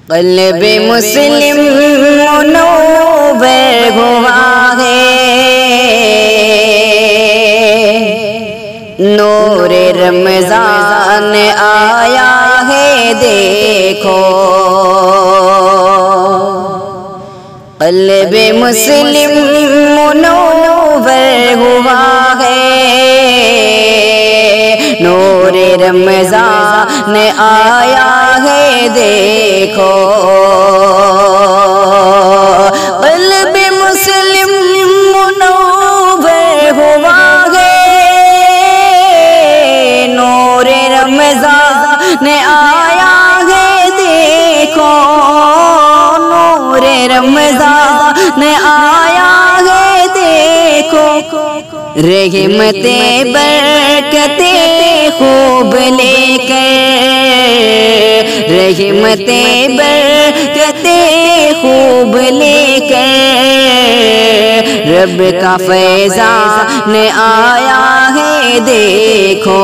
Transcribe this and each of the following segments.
قلب مسلم منور ہوا ہے، نور رمضان آیا ہے دیکھو۔ قلب مسلم منور ہوا ہے، نور رمضان آیا ہے دیکھو۔ قلب مسلم منور ہوا ہے، نور رمضان آیا ہے دیکھو۔ نور رمضان آیا ہے دیکھو، رحمتیں برکتیں خوب لے کر، رحمتیں برکتیں خوب لے کر، رب کا فیضان آیا ہے دیکھو۔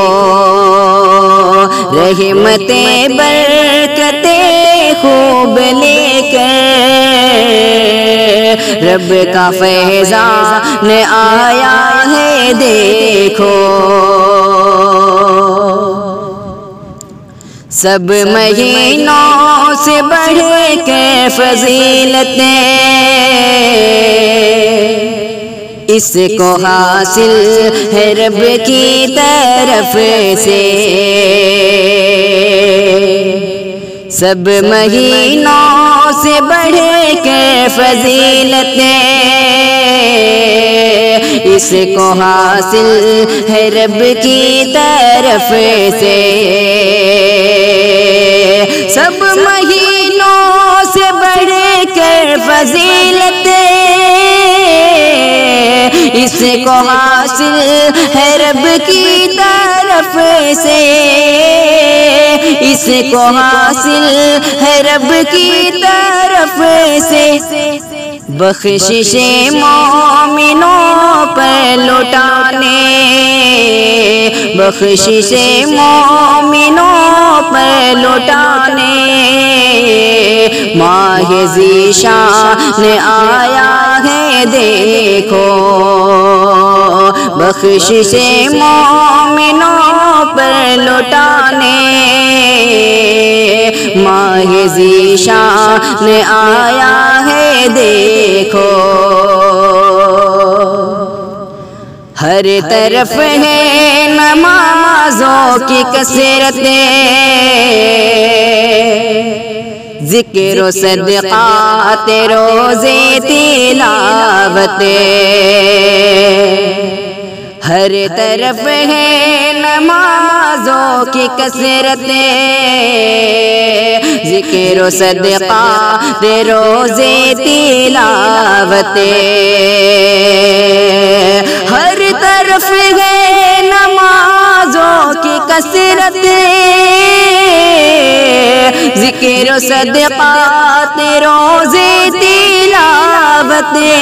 رحمتیں برکتیں خوب لے کر، رب کا فیضان آیا ہے دیکھو۔ سب مہینوں سے بڑھ کے فضیلتیں اس کو حاصل ہے رب کی طرف سے۔ سب مہینوں سے بڑھ کے فضیلتیں اس کو حاصل ہے رب کی طرف سے۔ سب مہینوں سے بڑھ کر فضیلتیں اس کو حاصل ہے رب کی طرف سے، اس کو حاصل ہے رب کی طرف سے۔ بخشش مومنوں پر لٹانے، بخشش مومنوں پر لٹانے، ماہ ذیشان آیا ہے دیکھو۔ بخشش مومنوں پر لٹانے، ماہ ذیشان آیا ہے دیکھو۔ ہر طرف ہے نمازوں کی کثرتیں، ذکر و صدقات روزے تلاوتیں، ہر طرف ہے نمازوں کی کثرتیں، ذکر و صدقات روزے تلاوتیں، ہر طرف ہے نمازوں کی کثرتیں، ذکر و صدقات روزے تلاوتیں،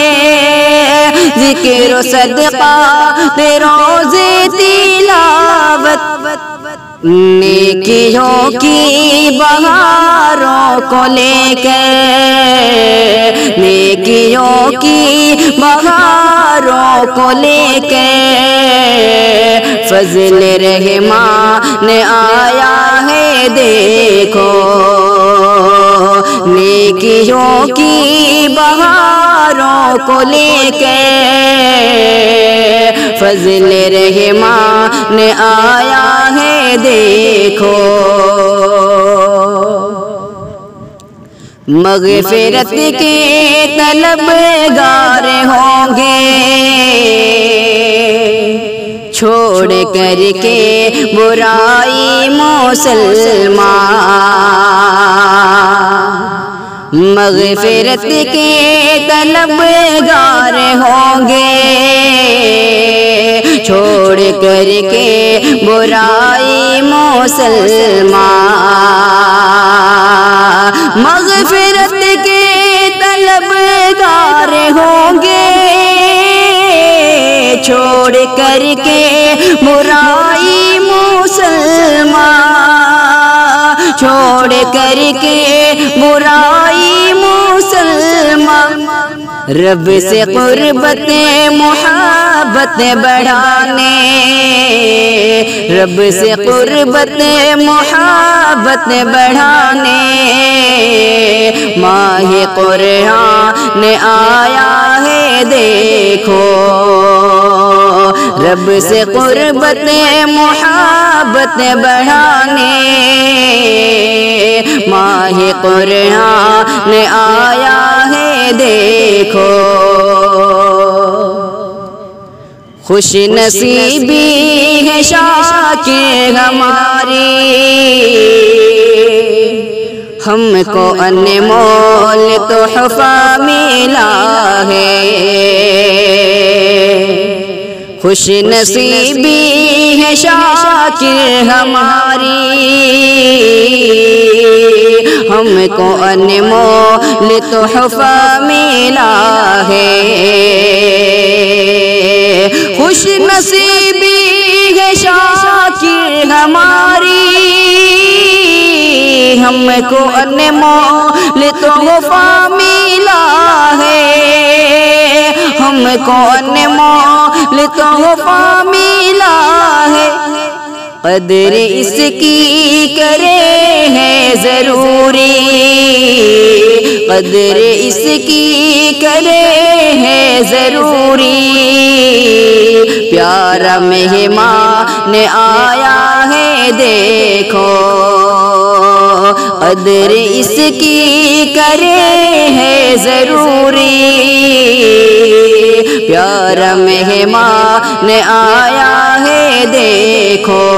ذکر و صدقات روزے تلاوت، نیکیوں کی بہاروں کو لے کر، نیکیوں کی بہاروں کو لے کر، فضل رحمان آیا ہے دیکھو۔ نیکیوں کی بہاروں کو لے کر، فضل رحمان آیا ہے دیکھو۔ مغفرت کے طلبگار ہوں گے، چھوڑ کر کے برائی مسلمان، مغفرت کے طلبگار ہوں گے، چھوڑ کر کے برائی مسلمان، مغفرت کے طلبگار ہوں گے، چھوڑ کر کے برائی مسلمان، چھوڑ کر کے برا رب سے قربت محبت بڑھانے، رب سے قربت محبت بڑھانے ماہ قرآن آیا ہے دیکھو، رب سے قربت محبت بڑھانے ماہ قرآن آیا ہے دیکھو۔ خوش نصیبی ہے شاکر ہماری، ہم کو انمول تحفہ ملا ہے، خوش نصیبی ہے شاکر ہماری، ہم کو انمول تحفہ ملا ہے، خوش نصیبی ہے شاکر ہماری، ہم کو انمول تحفہ ملا ہے، ہم کو انمول تحفہ ملا ہے، قدر اس کی کرے ہے ضروری، قدر اس کی کرے ہے ضروری، پیارا مہمان آیا ہے دیکھو، قدر اس کی کرے ہے ضروری، پیارا مہمان آیا ہے دیکھو۔